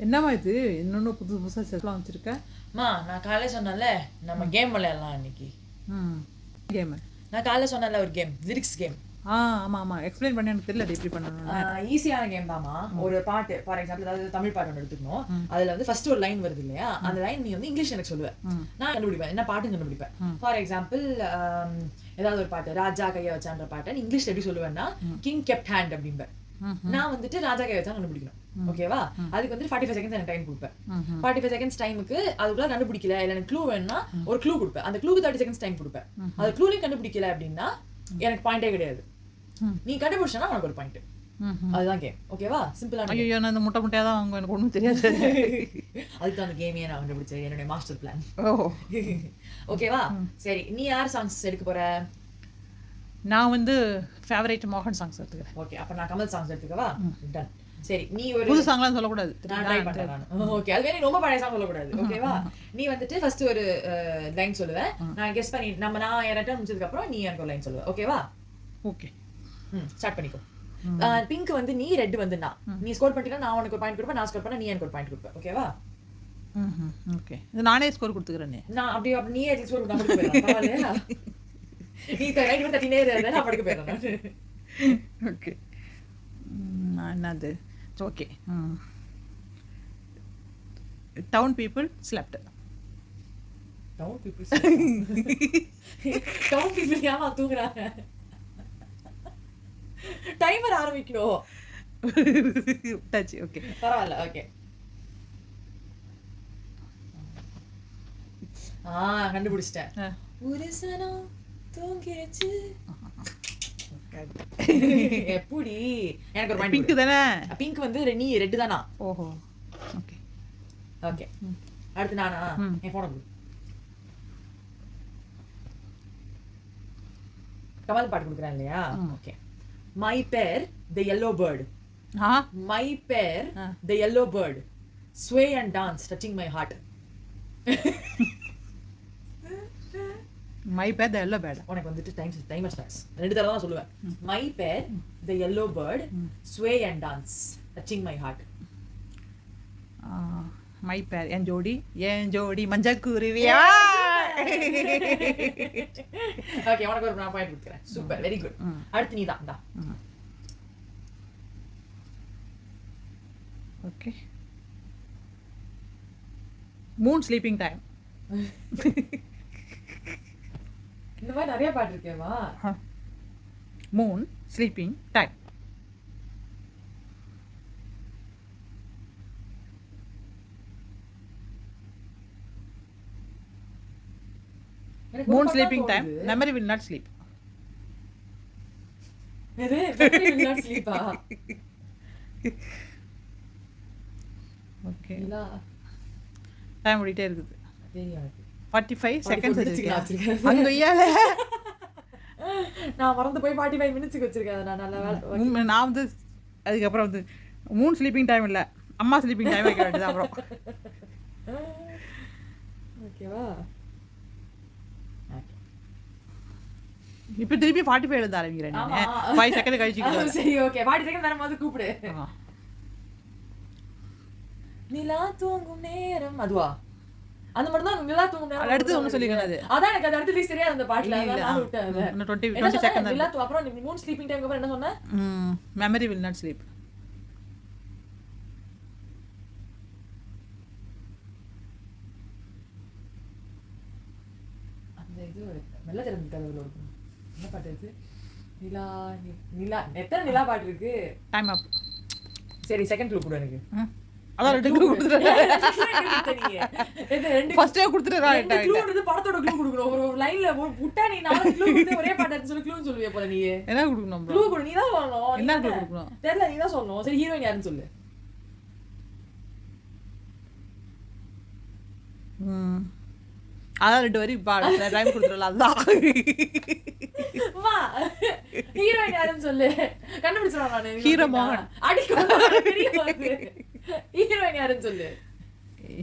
என்னம்மா இது இன்னொன்று புதுசு புதுசாக செட்லாம் வச்சுருக்க? நான் காலையில் சொன்னேன்ல நம்ம கேம் விளையாடலாம் அன்னைக்கு. கேமு நான் காலையில் சொன்னேன்ல ஒரு கேம், லிரிக்ஸ் கேம். ஆமாம் ஆமாம், எக்ஸ்பிளைன் பண்ணி எனக்கு தெரியல எப்படி பண்ணணும். ஈஸியான கேம் தாம்மா. ஒரு பாட்டு, ஃபார் எக்ஸாம்பிள் ஏதாவது தமிழ் பாட்டு ஒன்று எடுத்துக்கணும். அதில் வந்து ஃபர்ஸ்ட் ஒரு லைன் வருது இல்லையா, அந்த லைன் நீ வந்து இங்கிலீஷ் எனக்கு சொல்லுவேன், நான் கண்டுபிடிப்பேன் என்ன பாட்டுன்னு கண்டுபிடிப்பேன். ஃபார் எக்ஸாம்பிள் ஏதாவது ஒரு பாட்டு, ராஜா கையை வச்சான்ற பாட்டை நீ இங்கிலீஷ் எப்படி சொல்லுவேன்னா கிங் கெப்ட் ஹேண்ட் அப்படின்பேன். நான் வந்துட்டு ராஜா கையை வச்சா கண்டுபிடிக்கணும். ஓகேவா? அதுக்கு வந்து 45 செகண்ட்ஸ் எனக்கு டைம் கொடுப்பேன். 45 செகண்ட்ஸ் டைமுக்கு அதுக்குள்ள கண்டுபிடிக்கல இல்லை எனக்கு க்ளூ வேணும்னா ஒரு க்ளூ கொடுப்பேன். அந்த க்ளூக்கு 30 செகண்ட்ஸ் டைம் கொடுப்பேன். அது க்ளூலையும் கண்டுபிடிக்கல அப்படின்னா எனக்கு பாயிண்டே கிடையாது. நீ கண்டுபிடிச்சா உனக்கு ஒரு பாயிண்ட். அதுதான் கேம். ஓகேவா? சிம்பிளான. ஐயோ, நான் இந்த முட்டை முட்டையா தான் அவங்க எனக்கு ஒன்றும் தெரியாது. அதுக்கு அந்த கேமையே நான் கண்டுபிடிச்சேன், என்னுடைய மாஸ்டர் பிளான். ஓகேவா? சரி, நீ யார் சாங்ஸ் எடுக்க போற? நான் வந்து ஃபேவரட் மோகன் சாங்ஸ் எடுத்துக்கிறேன். ஓகே, அப்ப நான் கமல் சாங்ஸ் எடுத்துக்கவா? டன். சரி, நீ ஒரு புது சாங்லாம் சொல்லக்கூடாது. நான் ட்ரை பண்றேன் நான். ஓகே, அதுவே நீ ரொம்ப பழைய சாங் சொல்லக்கூடாது. ஓகேவா? நீ வந்துட்டு ஃபர்ஸ்ட் ஒரு லைன் சொல்லுவேன், நான் கெஸ் பண்ணி நான் என் ரிட்டர்ன் முடிச்சதுக்கு அப்புறம் நீ எனக்கு ஒரு லைன் சொல்லுவ. ஓகேவா? ஓகே, ஸ்டார்ட் பண்ணிக்கோ. பிங்க் வந்து நீ, ரெட் வந்து நான். நீ ஸ்கோர் பண்ணிட்டா நான் உனக்கு ஒரு பாயிண்ட் கொடுப்பேன், நான் ஸ்கோர் பண்ணா நீ எனக்கு ஒரு பாயிண்ட் கொடுப்ப. ஓகேவா? ஓகே, இது நானே ஸ்கோர் கொடுத்துக்கிறேனே. நான் அப்படியே நீயே ஸ்கோர் கொடுத்தா மட்டும் போயிடலாம். பரவாயில்லையா? நீ ரைட் வந்து தட்டினே இரு, நான் படுக்க போயிடுறேன். ஓகே, நான் என்னது? Okay, town people slept. Town people town people ஏமா தூங்குறாங்க? டைமர் ஆரம்பிக்கணும். டச். ஓகே, பரவாயில்ல. ஓகே, கண்டுபிடிச்சிட்டேன். ஒரு சனம் தூங்கிருச்சு. எப்படி? எனக்கு ஒரு பிங்க் தானே? பிங்க் வந்து நீ, ரெட் தானா? ஓஹோ, ஓகே ஓகே. அடுத்து நானா? என் போன கொடு. கமல் பாட்டு கொடுக்குறேன் இல்லையா? ஓகே. மை பேர் த yellow bird. மை பேர் த yellow bird. Sway and dance touching my heart. My பேர் த எல்லோ பேர்ட். உனக்கு வந்துட்டு டைமர் ஸ்டார்ட்ஸ். ரெண்டு தடவை தான் சொல்லுவேன். மை பேர் த yellow bird. Sway and dance touching my heart. My பேர் என் ஜோடி மஞ்சக்குருவியா. ஓகே, உனக்கு ஒரு நான் பாயிண்ட் கொடுக்குறேன். Super, very good. அடுத்து நீ தான். Okay, moon sleeping time. இந்த மாதிரி நிறைய பாட்டு இருக்கேவா? Moon sleeping time. Moon sleeping time, memory will not sleep. எது? மெமரி வில் நாட் ஸ்லீப்பா? ஓகே, டைம் ஓடிட்டே இருக்குது. 45 செகண்ட்ஸ் வச்சிருக்கேன். அங்க ஐயால நான் மறந்து போய் 45 மினிட்ஸ்க்கு வச்சிருக்கேன். நான் நல்ல வேலை. நான் வந்து அதுக்கப்புறம் வந்து மூன் ஸ்லீப்பிங் டைம் இல்லை, அம்மா ஸ்லீப்பிங் டைம் வைக்க வேண்டியது. அப்புறம் ஓகேவா? இப்போ திருப்பி 45 எழுத ஆரம்பிக்கிறேன். நான் 5 செகண்ட் கழிச்சு. சரி, ஓகே. 40 செகண்ட் வரும்போது கூப்பிடு. நிலா தூங்கும் நேரம். அதுவா? அந்த மட்டும் தான் நிலா தூங்கும் நேரம். அடுத்து ஒன்னு சொல்லிக்கணும். அதான் எனக்கு அது அடுத்து லிஸ்ட் தெரியாது அந்த பாட்டுல. நான் விட்டேன். இன்னும் 20 செகண்ட். நிலா தூ அப்புறம் நீ மூன் ஸ்லீப்பிங் டைம்க்கு அப்புறம் என்ன சொன்ன? Memory will not sleep. அந்த இது மெல்ல திறந்து கதவுல இருக்கும். என்ன பாட்டு இது? நிலா எத்தனை நிலா பாட்டு இருக்கு? டைம் அப். சரி, செகண்ட் க்ளூ கொடு எனக்கு. அதான் ரெண்டு க்ளூ கொடுத்துறேன். ஃபர்ஸ்டே கொடுத்துறேன். ரெண்டு க்ளூ வந்து படத்தோட க்ளூ கொடுக்கணும். ஒரு லைன்ல புட்டா நீ 4 க்ளூ கொடுத்து ஒரே பாட்டு சொல்லி க்ளூ சொல்லுவே போல நீ. என்ன கொடுக்கணும்? க்ளூ கொடு. நீ தான் சொல்லணும். என்ன க்ளூ கொடுக்கணும்? தெரியல, நீ தான் சொல்லணும். சரி, ஹீரோயின் யாருன்னு சொல்லு. அதான் 2 வரி டைம் கொடுத்துறல. அதுதான் வா, ஹீரோயின் யாருன்னு சொல்லு. கண்டுபிடிச்சறேன் நானு. ஹீரோ மோகன். அடிக்கோ தெரியாது. ஹீரோயின் யாருன்னு சொல்லு.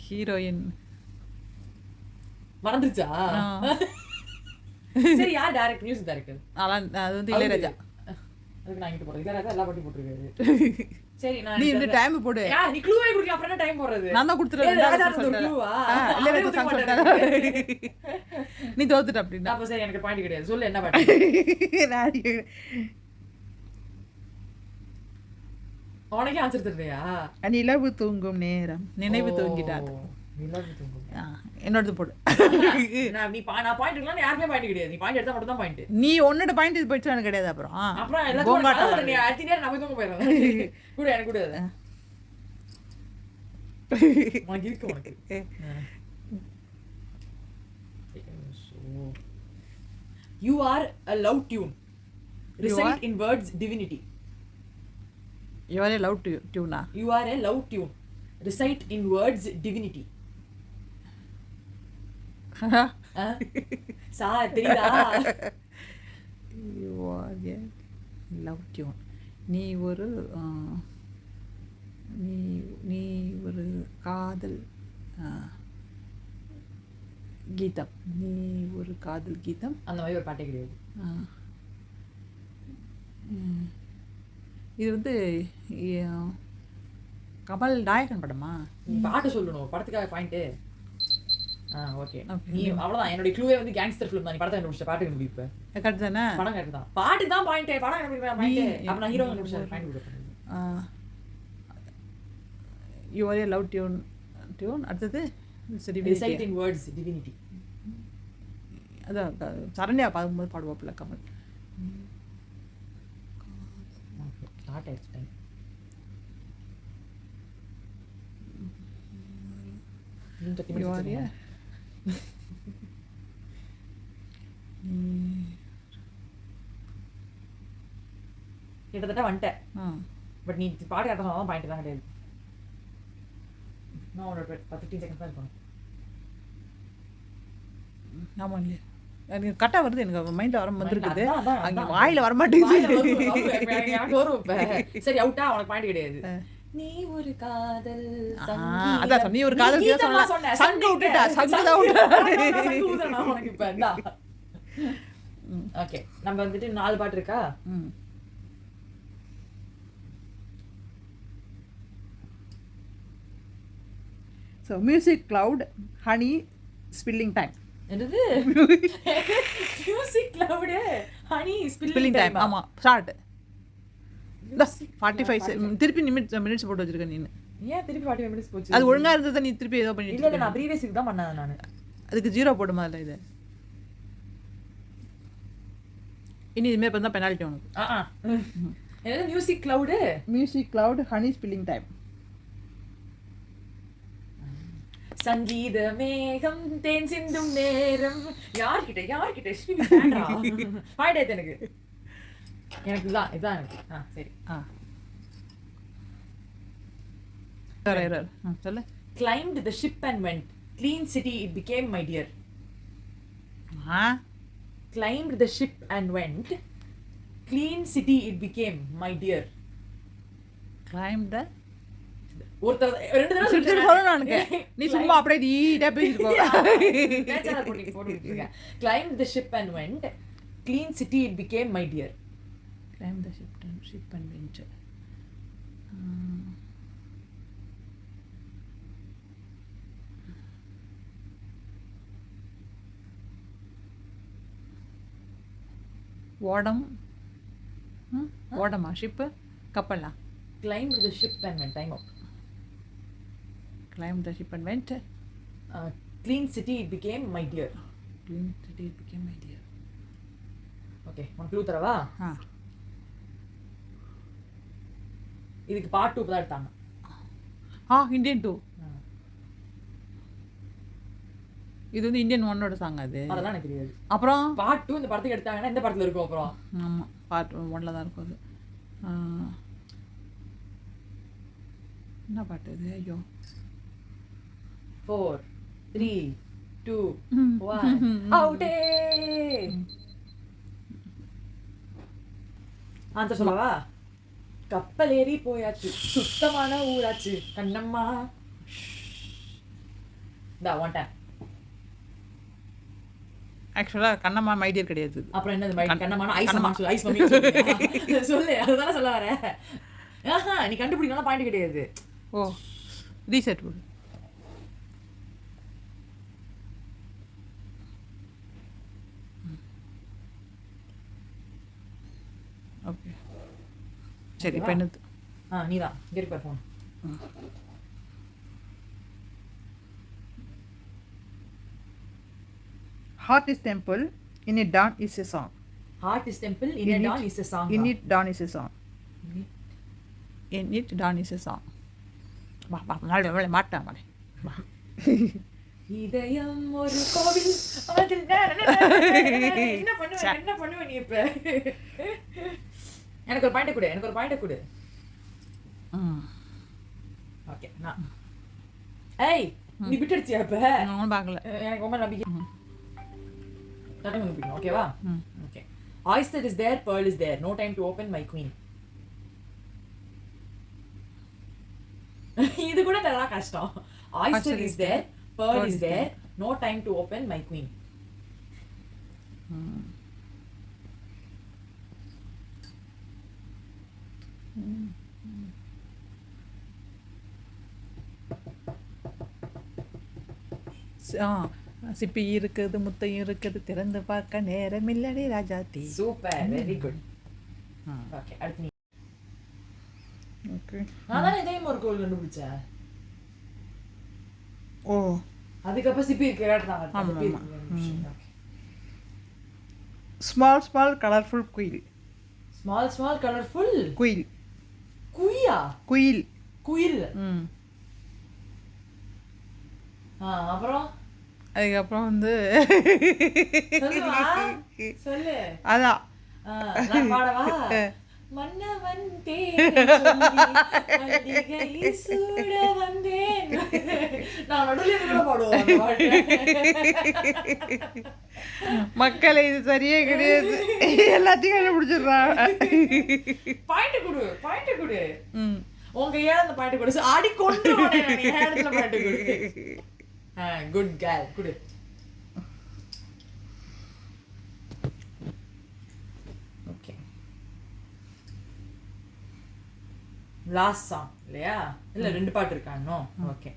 ஹீரோயின் மறந்துச்சா? சரி, யார் டைரக்டர்? Music director. அது வந்து இளையராஜா. அதுக்கு நான் இங்கிட்டு போறது இல்ல எல்லா பாட்டும் போட்டுருக்காரு. சரி நான் நீ இந்த டைம் போடு. நீ க்ளூவே குடுக்க அப்புறம் என்ன டைம் போடுறது? நான் தான் கொடுத்துறேன். நீ தோத்துட்ட அப்படின்னா அப்ப சரி எனக்கு பாயிண்ட் கிடையாது. சொல்லு என்ன பாட்டு? உனக்கே ஆன்சர் தெரியலையா? நிலவு தூங்கும் நேரம் நினைவு தூங்கிட்டார். நிலவு தூங்கும். என்னோடது போடு. நான் பாயிண்ட் இருக்கலாம், யாருமே பாயிண்ட் கிடையாது. நீ பாயிண்ட் எடுத்தா மட்டும் தான் பாயிண்ட். நீ உன்னோட பாயிண்ட் இது போயிடுச்சு எனக்கு கிடையாது. அப்புறம் எல்லாரும் நீ அடுத்த நேரம் நம்ம தூங்க போயிடுறோம். கூட எனக்கு கூட உனக்கு இருக்கு உனக்கு. You are a love tune. Recite in words divinity. You are a love tune. You are a love tune. Recite in words divinity. Sir தெரியுதா? You are a love tune. நீ ஒரு நீ ஒரு காதல் கீதம். நீ ஒரு காதல் கீதம். அந்த மாதிரி ஒரு பாட்டே கிடையாது. இது வந்து கமல் நாயகன் படமா? நீ பாட்டு சொல்லணும், படத்துக்காக பாயிண்ட். ஓகே நீ அவ்வளவுதான். என்னோட க்ளூவே வந்து கேங்ஸ்டர் ஃபிலிம் தான். நீ படத்தை கண்டுபிடிச்ச பாட்டு கண்டுபிடிப்ப. கரெக்ட் தானே? படம் கரெக்ட் தான். பாட்டு தான் பாயிண்ட். படம் கண்டுபிடிப்ப பாயிண்ட். அப்ப நான் ஹீரோ கண்டுபிடிச்ச பாயிண்ட் கொடுப்பேன். You are a love tune. அடுத்தது recite in words divinity. அதான் சரண்யா பாடும்போது பாடுவாப்புல கமல். ஸ்டார்ட் ஆயிடுச்சு டைம். கிட்டத்தட்ட வந்துட்டேன். பட் நீ பாட்டு கட்டணும் பாயிண்ட் தான் கிடையாது. நான் ஒரு 15 செகண்ட்ஸ் தான் இருக்கணும். ஆமா இல்லையா? எனக்கு கரெக்டா வருது. எனக்கு மைண்ட்ல வர வந்துருக்குது. அங்க வாயில வர மாட்டேங்குது. சரி அவுட்டா? உனக்கு பாயிண்ட் கிடையாது. நீ ஒரு காதல் சங்கீதம். அதான் நீ ஒரு காதல் கீதம் சொன்ன. சங்க விட்டுட்டா. சங்க தான் விட்டுட்டா. நான் உனக்கு இப்ப என்ன? ஓகே நம்ம வந்துட்டு 4 பாட்டு இருக்கா? So music cloud, honey, spilling time. என்னது? Music cloud, honey, spilling time. ஆமா ஸ்டார்ட். 45 திருப்பி மினிட்ஸ் போட்டு வச்சிருக்க நீ. ஏன் திருப்பி 45 மினிட்ஸ் போச்சு? அது ஒழுங்கா இருந்தத நீ திருப்பி ஏதோ பண்ணிட்டு இல்ல நான் ப்ரீவியஸ்க்கு தான் பண்ணேன் நான். அதுக்கு 0 போடுமா இல்ல இது? இனி இதுமே பண்ணா பெனால்டி உனக்கு. என்னது music cloud? Music cloud, honey, spilling time. சங்கீத மேகம் தேன் சிந்தும் நேரம். யார்கிட்ட ஸ்ரீவி வேண்டா. பாயிண்ட் எனக்கு இதான் எனக்கு. சரி சொல்லு. Climbed the ship and went. Clean city it became my dear. Climbed the ship and went. Clean city it became my dear. Climbed the ஒருத்தர் ரெண்டு தடவை சொல்லணும் எனக்கு. நீ சும்மா அப்படியே நீட்டா பேசிட்டு போ. கேட்சாத போட்டுருக்க. Climbed the ship and went. Clean city it became my dear. Climbed the ship and went. ஓடமா ஷிப்பு கப்பலா? Climbed the ship and went. Time out. Climbed the ship and went. Clean city it became my dear. Clean city it became my dear. Okay, one clue தரவா? இதுக்கு part 2 தான் எடுத்தாங்க. Indian 2. இது வந்து Indian 1ஓட song அது. அதெல்லாம் எனக்கு தெரியாது. அப்புறம் பார்ட் 2 இந்த படத்துக்கு எடுத்தாங்கன்னா இந்த படத்துல இருக்கும் அப்புறம். ஆமா பார்ட் 1ல தான் இருக்கும் அது. என்ன பாட்டு இது? ஐயோ 4 3 2 1 அவுட்டே. ஆன்சர் சொல்லவா? கப்பல் ஏறி போயாச்சு சுத்தமான ஊராச்சு கண்ணம்மா. ஒன் டைம் ஆக்சுவலாக கண்ணம்மா மைடியர் கிடையாது இது. அப்புறம் என்னது கண்ணமான ஐஸ் அம்மா சொல்லு, ஐஸ் மம்மி சொல்லு. சொல்லு, அதுதானே சொல்ல வர. நீ கண்டுபிடிக்கணும் பாயிண்ட் கிடையாது. ஓ ரீசெட் போடு. ஓகே சரி இப்போ என்னது? நீதான் கெட் பார் phone. Heart is temple, in it dawn is a song. Heart is temple, in it dawn is a song. In it dawn is a song. In it dawn is a song. வா நாளை மாட்டேன் மாட்டேன். இதயம் ஒரு கோவில் அதில் என்ன பண்ணுவ நீ இப்ப? எனக்கு ஒரு பாயிண்ட் கொடு. ஓகே நான் ஏய் நீ பிட் அடிச்சியா இப்ப? நான் பார்க்கல. எனக்கு ரொம்ப நம்பிக்கை. ஓகேவா? Okay. Oyster is there, pearl is there. No time to open, my queen. இது கூட தெரியல கஷ்டம். Oyster is there, pearl is there. No time to open, my queen. சிப்பி இருக்குது, முத்தையும் இருக்குது, திறந்து பார்க்க நேரம் இல்லடி Rajathi. Super, very good. Okay அடுத்து நீ. ஓகே நான் தானே இதே ஒரு கோல் கண்டுபிடிச்சேன். ஓ அதுக்கப்புறம் சிப்பி இருக்கிறாங்க. ஸ்மால் ஸ்மால் கலர்ஃபுல் குயில். ஸ்மால் கலர்ஃபுல் குயில். குயியா? குயில். அப்புறம் அதுக்கப்புறம் வந்து சொல்லு. அதான் நான் பாடவா? மன்னவன் பேரை சொல்லி மல்லிகை சூட வந்தேன். நான் நடுவுல கூட பாடுவோம். மக்களை இது சரியே கிடையாது. எல்லாத்தையும் கண்டுபிடிச்சிடுறான். பாயிண்ட் கொடு. உங்க ஏன் அந்த பாயிண்ட் கொடு. ஆடி கொண்டு இடத்துல பாயிண்ட் கொடு. குட் கேர்ள் குடு. ஓகே லாஸ்ட் சாங் இல்லையா? இல்ல 2 பாட்டு இருக்கானோ? Okay.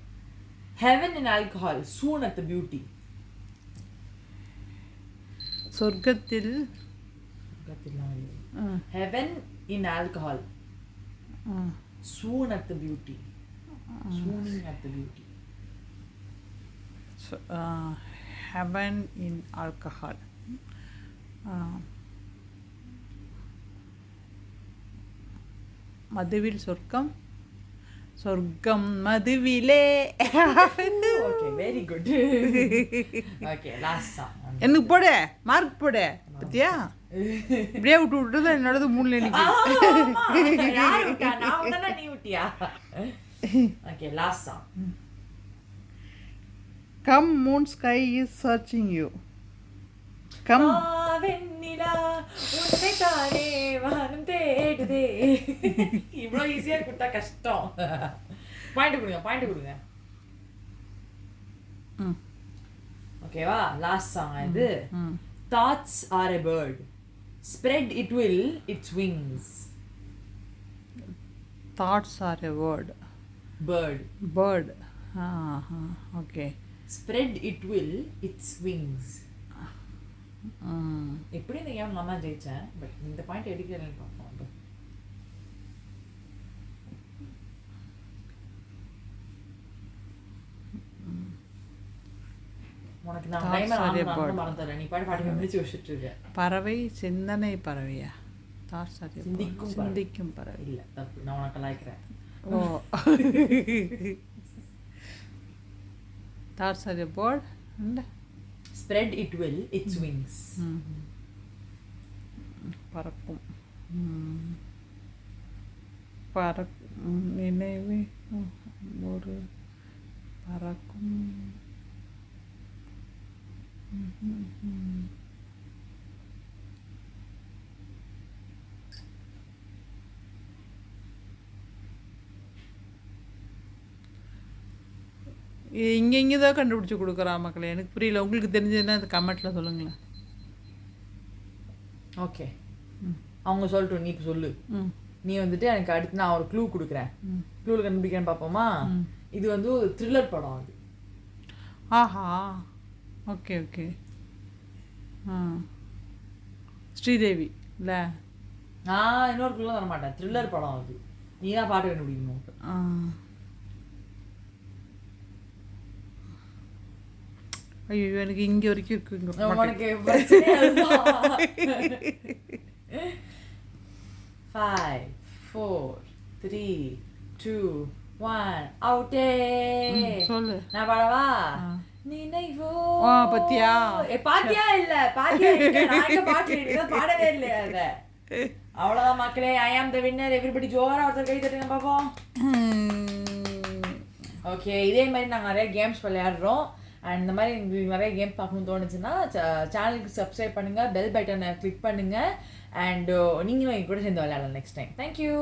Heaven in alcohol, soon at the beauty. சொர்க்கத்தில் Heaven in alcohol, soon at the beauty. Swooning at the beauty. Heaven in alcohol. மதுவில் சொர்க்கம், சொர்க்கம் மதுவிலே. Okay very good. Okay last song. எனக்கு போடு, மார்க் போடு. பத்தியா இப்படியே விட்டு என்னோடது 3 எண்ணிக்கை. நீ விட்டியா? Okay last song. Come moon sky is searching you. Come வெண்ணிலா உன்னை தானே வானம் தேடுதே. இவ்வளோ ஈஸியா கொடுத்தா கஷ்டம். பாயிண்ட் கொடுங்க. ஓகேவா? லாஸ்ட் சாங் இது. Thoughts are a bird, spread it will its wings. Thoughts are a word. Bird. Okay. Spread it will its wings. எப்படி இந்த கேம் நான் ஜெயிச்சேன். பட் இந்த பாயிண்ட் எடுக்கிறேன்னு பார்ப்போம். உனக்கு நான் மறந்துடுறேன். நீ பாட்டு முடிச்சு வச்சுட்டு இருக்க. பறவை சிந்தனை பறவையா? சிந்திக்கும் பறவை. இல்ல தப்பு, நான் உனக்கு லாய்க்கிறேன். ஓ Thoughts are a bird and spread it will its wings. பறக்கும். நினைவே ஒரு பறக்கும். இங்கே தான் கண்டுபிடிச்சி கொடுக்குறா மக்களே. எனக்கு புரியல. உங்களுக்கு தெரிஞ்சதுன்னா அது கமெண்ட்டில் சொல்லுங்களேன். ஓகே அவங்க சொல்லட்டும், நீ இப்போ சொல்லு. நீ வந்துட்டு எனக்கு அடுத்து நான் ஒரு க்ளூ கொடுக்குறேன். க்ளூவில் கண்டுபிடிக்கிறேன்னு பார்ப்போமா? இது வந்து ஒரு த்ரில்லர் படம். அது ஆஹா, ஓகே ஓகே. ஸ்ரீதேவி இல்லை? நான் இன்னொரு க்ளூ தர மாட்டேன். த்ரில்லர் படம் அது. நீ தான் பாட்டு கண்டுபிடிக்கணும். ஐயோ, எனக்கு இங்கே வரைக்கும் இருக்குங்க. உனக்கு பிரச்சனை அதுதான். 5 4 3 2 1 அவுட்டே. சொல்லு. நான் பாடவா? நினைவோ. பத்தியா? பாத்தியா இல்ல, பாத்தியா இல்ல, நான் எங்க பாட்டு பாடவே இல்லையா அத. அவ்வளவுதான் மக்களே. ஐ ஆம் த வின்னர். எவ்ரிபடி ஜோரா ஒருத்தர் கை தட்டுங்க பாப்போம். ஓகே, இதே மாதிரி நாங்கள் நிறைய கேம்ஸ் விளையாடுறோம். அண்ட் இந்த மாதிரி உங்களுக்கு நிறைய கேம் பார்க்கணும்னு தோணுச்சுன்னா சேனலுக்கு சப்ஸ்கிரைப் பண்ணுங்கள், பெல் பட்டனை கிளிக் பண்ணுங்கள். அண்ட் நீங்களும் எங்க கூட சேர்ந்து விளையாடலாம் நெக்ஸ்ட் டைம். தேங்க்யூ.